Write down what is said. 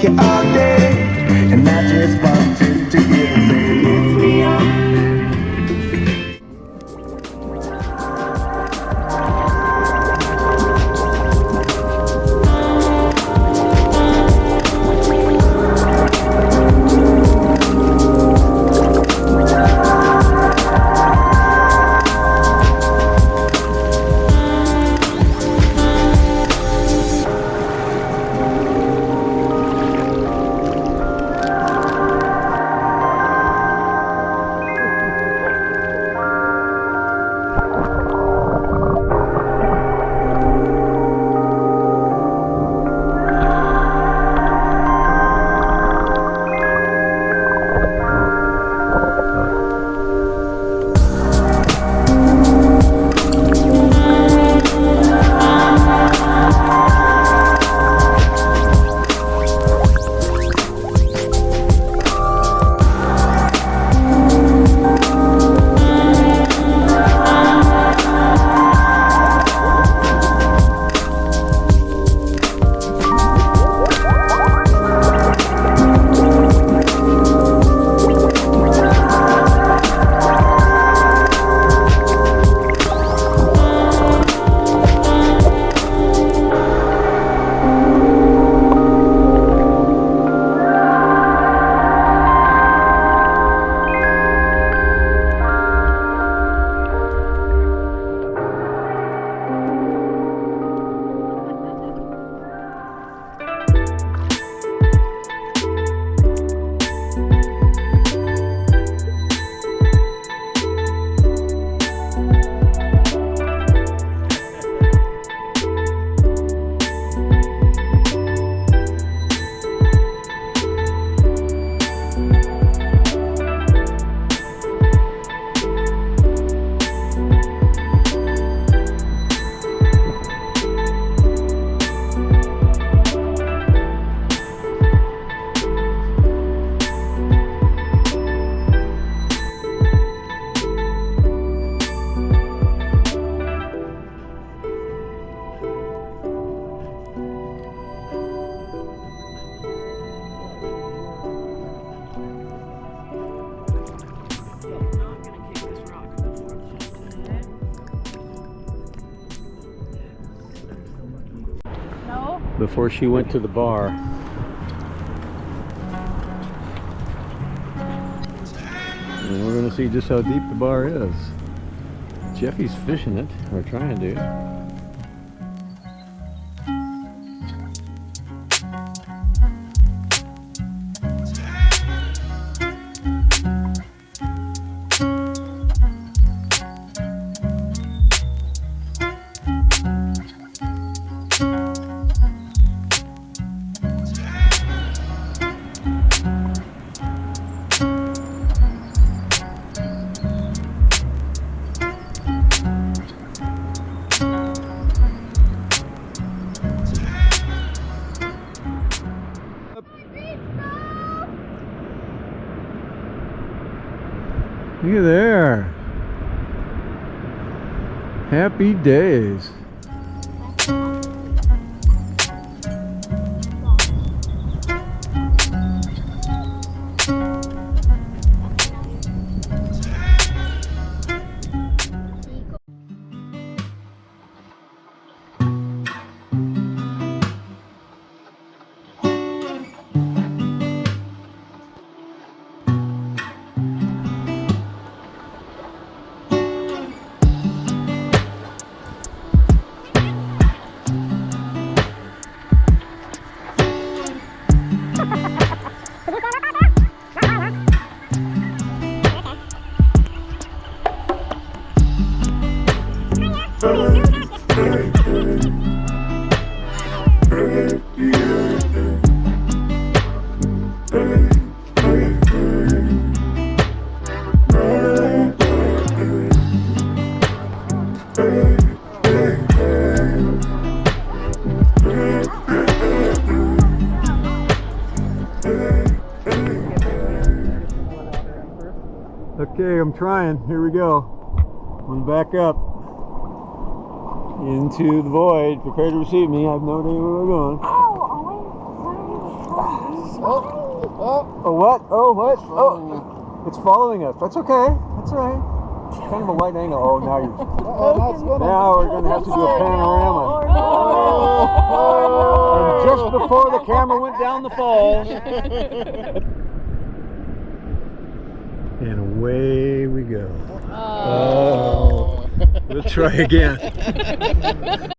you all day, and I just wanted to hear you say, lift me up. Before she went to the bar. And we're gonna see just how deep the bar is. Jeffy's fishing it, or trying to. Look at there. Happy days. Okay, I'm trying. Here we go. I'm back up into the void. Prepare to receive me. I have no idea where we're going. Oh, what? Oh, what? Oh, it's following us. That's okay. That's all right. Kind of a wide angle. Oh, now you're. Now we're going to have to do a panorama. And just before the camera went down the falls. And away we go. Oh. We'll try again.